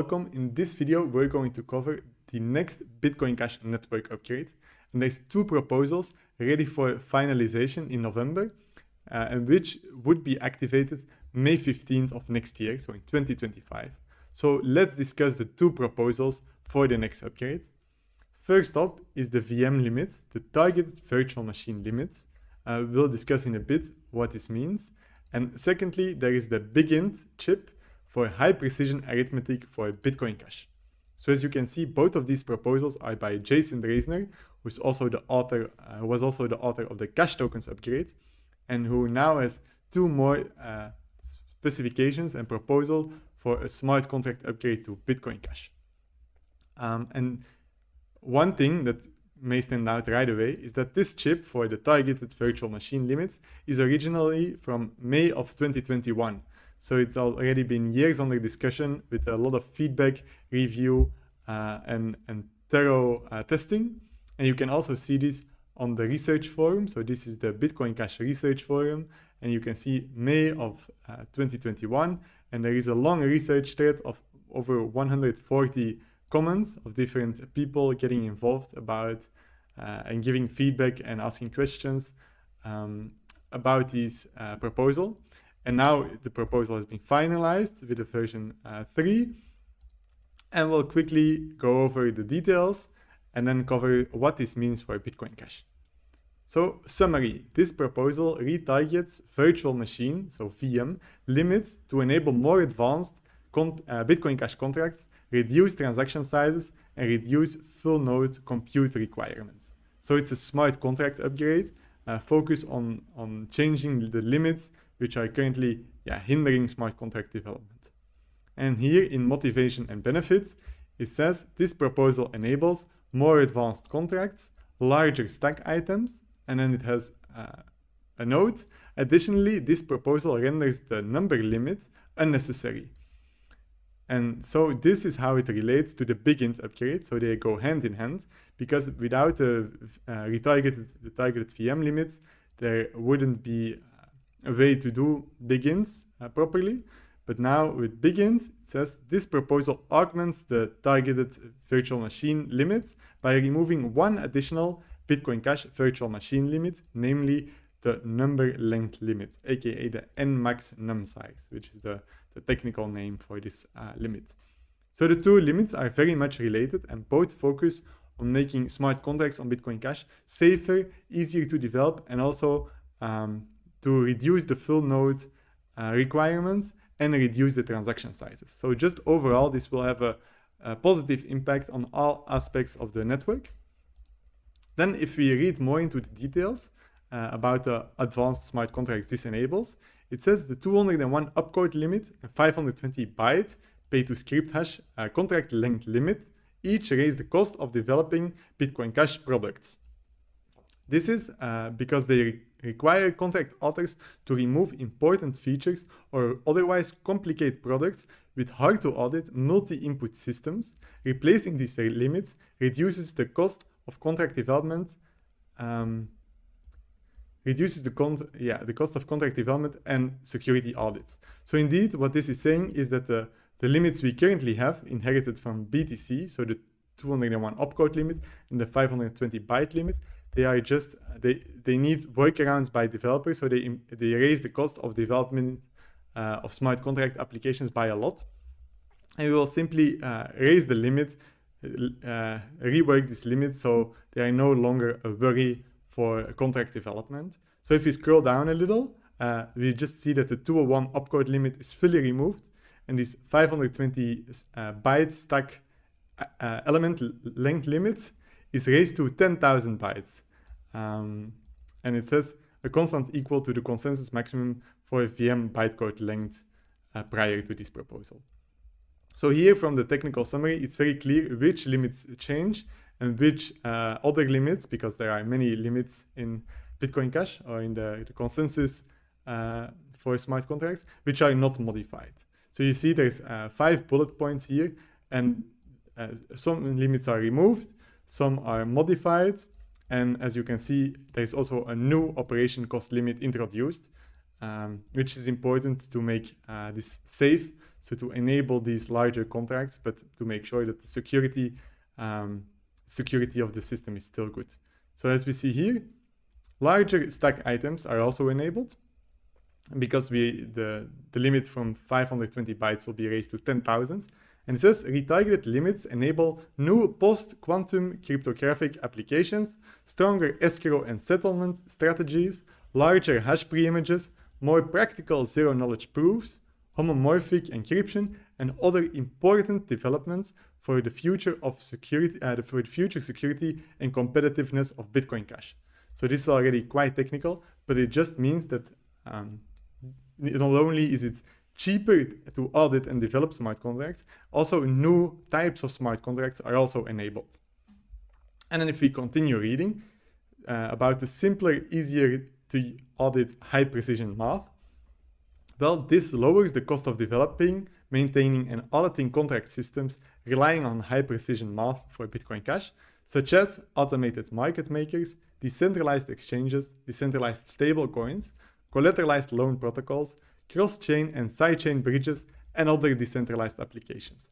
welcome. In this video, we're going to cover the next Bitcoin Cash network upgrade. And there's two proposals ready for finalization in November, and which would be activated May 15th of next year, so in 2025. So let's discuss the two proposals for the next upgrade. First up is the VM limits, the targeted virtual machine limits. We'll discuss in a bit what this means. And secondly, there is the BigInt chip for high precision arithmetic for Bitcoin Cash. So as you can see, both of these proposals are by Jason Dresner, who was also the author of the Cash tokens upgrade, and who now has two more specifications and proposal for a smart contract upgrade to Bitcoin Cash. And one thing that may stand out right away is that this chip for the targeted virtual machine limits is originally from May of 2021. So it's already been years under discussion with a lot of feedback, review, and thorough testing. And you can also see this on the research forum. So this is the Bitcoin Cash research forum. And you can see May of 2021. And there is a long research thread of over 140 comments of different people getting involved about and giving feedback and asking questions about this proposal. And now the proposal has been finalized with the version 3. And we'll quickly go over the details and then cover what this means for Bitcoin Cash. So summary, this proposal retargets virtual machine, so VM, limits to enable more advanced Bitcoin Cash contracts, reduce transaction sizes, and reduce full node compute requirements. So it's a smart contract upgrade, focus on changing the limits which are currently hindering smart contract development. And here in motivation and benefits, it says this proposal enables more advanced contracts, larger stack items, and then it has a note. Additionally, this proposal renders the number limit unnecessary. And so this is how it relates to the BigInt upgrade. So they go hand in hand, because without the targeted VM limits, there wouldn't be a way to do BigInts properly. But now with BigInts, it says this proposal augments the targeted virtual machine limits by removing one additional Bitcoin Cash virtual machine limit, namely the number length limit, aka the nmax num size, which is the technical name for this limit. So the two limits are very much related and both focus on making smart contracts on Bitcoin Cash safer, easier to develop, and also to reduce the full node requirements and reduce the transaction sizes. So just overall, this will have a positive impact on all aspects of the network. Then if we read more into the details about the advanced smart contracts this enables, it says the 201 opcode limit and 520 byte pay-to-script hash contract length limit each raise the cost of developing Bitcoin Cash products. This is because they require contract authors to remove important features or otherwise complicate products with hard-to-audit multi-input systems. Replacing these limits reduces the cost of contract development, the cost of contract development and security audits. So indeed, what this is saying is that the limits we currently have inherited from BTC, so the 201 opcode limit and the 520 byte limit, they are just they need workarounds by developers, so they raise the cost of development of smart contract applications by a lot. And we will simply raise the limit, rework this limit, so they are no longer a worry for contract development. So if we scroll down a little, we just see that the 201 opcode limit is fully removed, and this 520 byte stack element length limit is raised to 10,000 bytes. And it says a constant equal to the consensus maximum for a VM bytecode length prior to this proposal. So here from the technical summary, it's very clear which limits change and which other limits, because there are many limits in Bitcoin Cash or in the consensus for smart contracts, which are not modified. So you see there's 5 bullet points here, and some limits are removed, some are modified, and as you can see, there's also a new operation cost limit introduced, which is important to make this safe. So to enable these larger contracts, but to make sure that the security of the system is still good. So as we see here, larger stack items are also enabled because the limit from 520 bytes will be raised to 10,000. And it says retargeted limits enable new post-quantum cryptographic applications, stronger escrow and settlement strategies, larger hash preimages, more practical zero-knowledge proofs, homomorphic encryption, and other important developments for the future of security, for the future security and competitiveness of Bitcoin Cash. So this is already quite technical, but it just means that not only is it cheaper to audit and develop smart contracts, also new types of smart contracts are also enabled. And then if we continue reading about the simpler, easier to audit high precision math, well, this lowers the cost of developing, maintaining and auditing contract systems relying on high precision math for Bitcoin Cash, such as automated market makers, decentralized exchanges, decentralized stable coins, collateralized loan protocols, cross-chain and side-chain bridges, and other decentralized applications.